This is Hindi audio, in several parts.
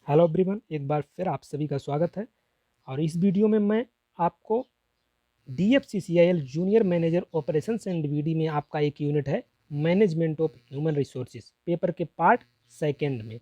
हेलो एवरीवन, एक बार फिर आप सभी का स्वागत है। और इस वीडियो में मैं आपको DFCCIL junior manager operations and DVD में आपका एक यूनिट है management of human resources paper के पार्ट सेकंड में।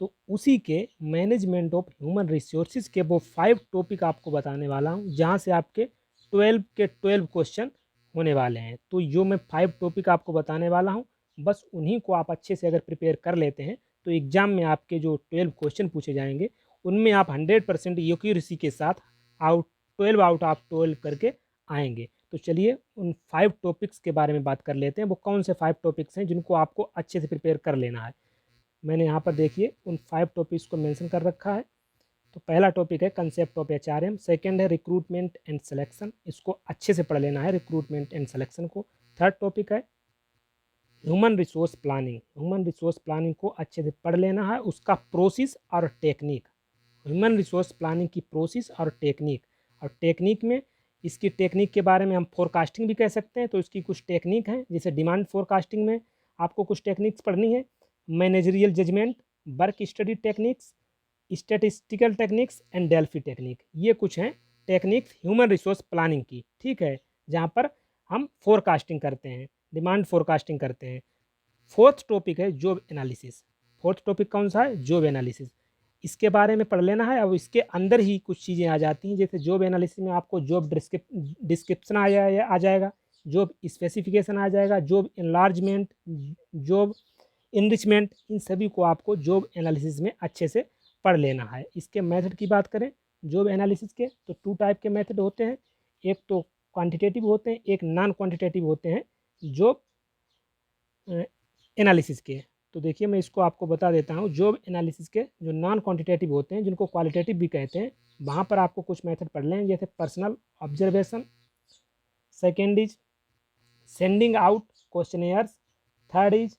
तो उसी के मैनेजमेंट ऑफ ह्यूमन रिसोर्सेज के वो 5 टॉपिक आपको बताने वाला हूँ, जहाँ से आपके 12 के 12 क्वेश्चन होने वाले हैं। तो जो मैं 5 टॉपिक आपको बताने वाला हूँ, बस उन्हीं को आप अच्छे से अगर प्रिपेयर कर लेते हैं तो एग्ज़ाम में आपके जो 12 क्वेश्चन पूछे जाएंगे उनमें आप 100% एक्यूरेसी के साथ 12 आउट ऑफ 12 करके आएंगे। तो चलिए उन 5 टॉपिक्स के बारे में बात कर लेते हैं। वो कौन से 5 टॉपिक्स हैं जिनको आपको अच्छे से प्रिपेयर कर लेना है। मैंने यहाँ पर देखिए उन 5 टॉपिक्स को मेंशन कर रखा है। तो पहला टॉपिक है कंसेप्ट ऑफ HRM, सेकंड है रिक्रूटमेंट एंड सिलेक्शन, इसको अच्छे से पढ़ लेना है रिक्रूटमेंट एंड सिलेक्शन को। थर्ड टॉपिक है human resource planning, human resource planning को अच्छे से पढ़ लेना है, उसका प्रोसेस और टेक्निक। ह्यूमन रिसोर्स प्लानिंग की प्रोसेस और टेक्निक, और टेक्निक में इसकी टेक्निक के बारे में हम फोरकास्टिंग भी कह सकते हैं। तो इसकी कुछ टेक्निक है, जैसे डिमांड फोरकास्टिंग में आपको कुछ टेक्निक्स पढ़नी है, managerial judgement, work study techniques, statistical techniques and Delphi technique. ये कुछ हैं टेक्निक्स ह्यूमन रिसोर्स प्लानिंग की, ठीक है, जहाँ पर हम फोरकास्टिंग करते हैं, डिमांड फोरकास्टिंग करते हैं। फोर्थ टॉपिक है जॉब एनालिसिस। फोर्थ टॉपिक कौन सा है? Job analysis. इसके बारे में पढ़ लेना है। अब इसके अंदर ही कुछ चीज़ें आ जाती हैं, जैसे जॉब एनालिसिस में आपको जॉब डिस्क्रिप्शन आ जाएगा, जॉब स्पेसिफिकेशन आ जाएगा, जॉब इनलार्जमेंट, जॉब इनरिचमेंट, इन सभी को आपको जॉब एनालिसिस में अच्छे से पढ़ लेना है। इसके मेथड की बात करें जॉब एनालिसिस के, तो 2 टाइप के मेथड होते हैं। एक तो क्वांटिटेटिव होते हैं, एक नॉन क्वांटिटेटिव होते हैं जॉब एनालिसिस के। तो देखिए मैं इसको आपको बता देता हूँ। जॉब एनालिसिस के जो नॉन क्वांटिटेटिव होते हैं, जिनको क्वालिटेटिव भी कहते हैं, वहाँ पर आपको कुछ मेथड पढ़ लें, जैसे personal observation, second is sending out questionnaires, third is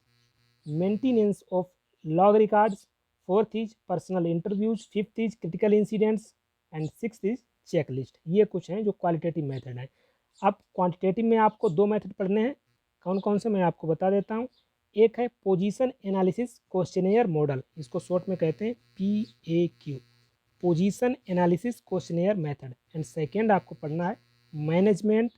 maintenance of log records, fourth is personal interviews, fifth is critical incidents and sixth is checklist. ये कुछ हैं जो क्वालिटेटिव मेथड हैं। अब क्वांटिटेटिव में आपको 2 मेथड पढ़ने हैं। कौन कौन से मैं आपको बता देता हूँ। एक है पोजीशन एनालिसिस क्वेश्चनेयर मॉडल, इसको शॉर्ट में कहते हैं PAQ, position analysis questionnaire method. And second आपको पढ़ना है मैनेजमेंट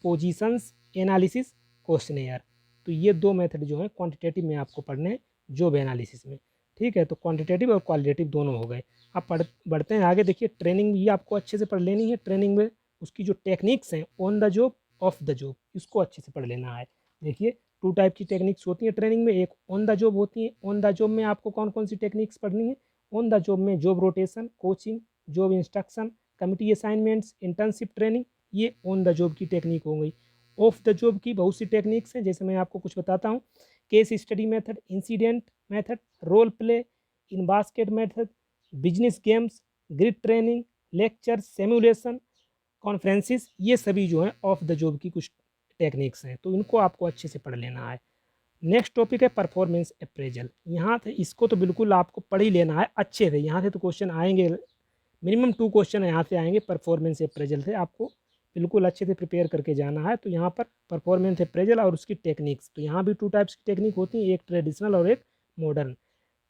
पोजीशंस एनालिसिस क्वेश्चनेयर। तो ये 2 मेथड जो है क्वांटिटेटिव में आपको पढ़ने हैं जॉब एनालिसिस में, ठीक है। तो क्वांटिटेटिव और क्वालिटेटिव दोनों हो गए। अब बढ़ते हैं आगे। देखिए ट्रेनिंग भी आपको अच्छे से पढ़ लेनी है। ट्रेनिंग में उसकी जो टेक्निक्स हैं, on the job, off the job, इसको अच्छे से पढ़ लेना है। देखिए 2 टाइप की टेक्निक्स होती हैं ट्रेनिंग में, एक ऑन द जॉब होती है। ऑन द जॉब में आपको कौन कौन सी टेक्निक्स पढ़नी है? ऑन द जॉब में job rotation, coaching, job instruction, committee assignments, internship training, ये ऑन द जॉब की टेक्निक हो गई। ऑफ द जॉब की बहुत सी टेक्निक्स हैं, जैसे मैं आपको कुछ बताता हूँ। Case study method, incident method, role play, in basket method, business games, grid training, lecture, simulation, conferences, ये सभी जो हैं ऑफ द जॉब की कुछ टेक्निक्स हैं। तो इनको आपको अच्छे से पढ़ लेना है। नेक्स्ट टॉपिक है परफॉर्मेंस अप्रेजल। यहाँ से इसको तो बिल्कुल आपको पढ़ ही लेना है अच्छे से। यहाँ से तो क्वेश्चन आएंगे, मिनिमम 2 क्वेश्चन यहाँ से आएंगे परफॉर्मेंस अप्रेजल से। आपको बिल्कुल अच्छे से प्रिपेयर करके जाना है। तो यहाँ पर परफॉर्मेंस अप्रेजल और उसकी टेक्निक्स, तो यहाँ भी 2 टाइप्स की टेक्निक होती है, एक ट्रेडिशनल और एक मॉडर्न।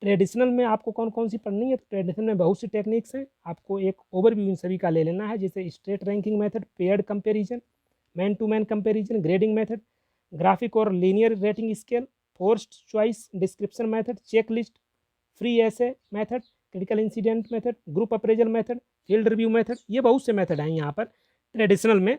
ट्रेडिशनल में आपको कौन कौन सी पढ़नी है? तो ट्रेडिशनल में बहुत सी टेक्निक्स हैं, आपको एक ओवरव्यू इन सभी का ले लेना है, जैसे straight ranking method, paired comparison, man to man comparison, grading method, graphic और linear rating scale, forced choice description method, check list, free essay method, critical incident method, group appraisal method, field review method. ये बहुत से मेथड हैं यहाँ पर ट्रेडिशनल में,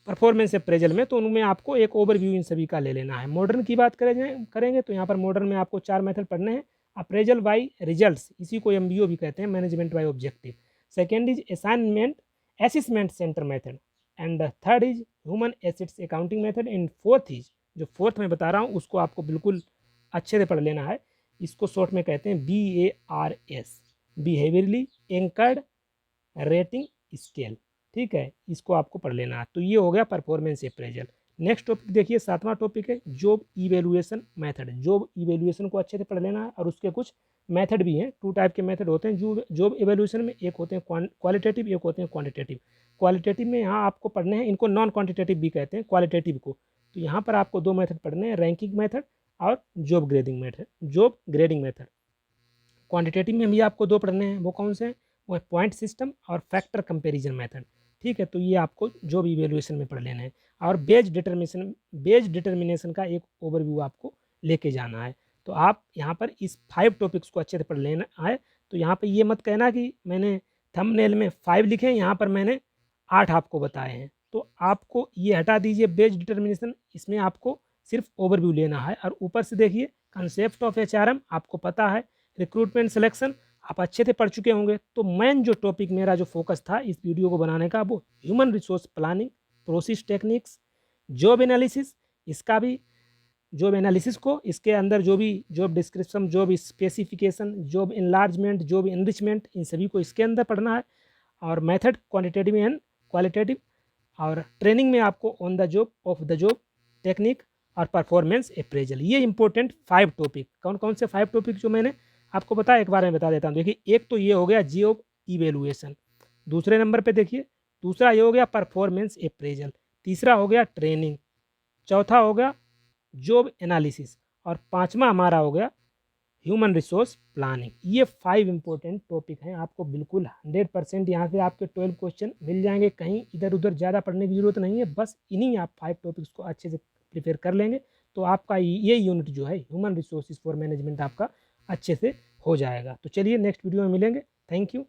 परफॉर्मेंस अप्रेजल में। तो उनमें आपको एक ओवरव्यू इन सभी का ले लेना है। मॉडर्न की बात करेंगे तो यहाँ पर मॉडर्न में आपको 4 मेथड पढ़ने हैं। अप्रेजल बाई रिजल्ट्स, इसी को MBO भी कहते हैं, management by objective. Second is assignment assessment centre method, and third is human assets accounting method, and fourth is, जो फोर्थ में बता रहा हूँ उसको आपको बिल्कुल अच्छे से पढ़ लेना है। इसको शॉर्ट में कहते हैं BARS, behaviourally anchored rating scale, ठीक है। इसको आपको पढ़ लेना है। तो ये हो गया परफॉर्मेंस अप्रेजल। नेक्स्ट टॉपिक देखिए, 7वां टॉपिक है job evaluation method. Job evaluation को अच्छे से पढ़ लेना है, और उसके कुछ मेथड भी हैं। 2 टाइप के मेथड होते हैं जो जॉब इवेल्युएशन में, एक होते हैं क्वालिटेटिव, एक होते हैं क्वांटिटेटिव। क्वालिटेटिव में यहाँ आपको पढ़ने हैं, इनको नॉन क्वांटिटेटिव भी कहते हैं क्वालिटेटिव को। तो यहाँ पर आपको 2 मेथड पढ़ने हैं, रैंकिंग मेथड और job grading method. Job grading method quantitative में भी आपको 2 पढ़ने हैं, वो कौन से हैं? वो है पॉइंट सिस्टम और फैक्टर कंपैरिजन मेथड। ठीक है, तो ये आपको जो भी इवैल्यूएशन में पढ़ लेना है। और बेज डिटर्मिनेशन का एक ओवरव्यू आपको लेके जाना है। तो आप यहाँ पर इस 5 टॉपिक्स को अच्छे से पढ़ लेना है। तो यहाँ पे ये मत कहना कि मैंने थंबनेल में 5 लिखे हैं, यहाँ पर मैंने 8 आपको बताए हैं। तो आपको ये हटा दीजिए बेज डिटर्मिनेशन, इसमें आपको सिर्फ ओवरव्यू लेना है। और ऊपर से देखिए कंसेप्ट ऑफ एचआरएम आपको पता है, रिक्रूटमेंट सिलेक्शन आप अच्छे से पढ़ चुके होंगे। तो मेन जो टॉपिक मेरा जो फोकस था इस वीडियो को बनाने का वो human resource planning, process techniques, job analysis, इसका भी जॉब एनालिसिस को इसके अंदर जो भी job description, job specification, job enlargement, job enrichment, इन सभी को इसके अंदर पढ़ना है। और मेथड क्वांटिटेटिव एंड क्वालिटेटिव, और ट्रेनिंग में आपको on the job, off the job, technique और परफॉर्मेंस अप्रेजल। ये इंपॉर्टेंट 5 टॉपिक, कौन कौन से 5 टॉपिक जो मैंने आपको बताया एक बार मैं बता देता हूँ। देखिए एक तो ये हो गया जॉब इवेलुएशन, दूसरे नंबर पे देखिए दूसरा ये हो गया परफॉर्मेंस अप्रेजल, तीसरा हो गया ट्रेनिंग, चौथा हो गया जॉब एनालिसिस, और पांचवा हमारा हो गया ह्यूमन रिसोर्स प्लानिंग। ये 5 इंपॉर्टेंट टॉपिक हैं, आपको बिल्कुल 100% यहाँ से आपके 12 क्वेश्चन मिल जाएंगे, कहीं इधर उधर ज़्यादा पढ़ने की जरूरत नहीं है। बस इन्हीं आप 5 टॉपिक्स को अच्छे से प्रिपेयर कर लेंगे तो आपका ये यूनिट जो है ह्यूमन रिसोर्सेज फॉर मैनेजमेंट आपका अच्छे से हो जाएगा। तो चलिए नेक्स्ट वीडियो में मिलेंगे। Thank you.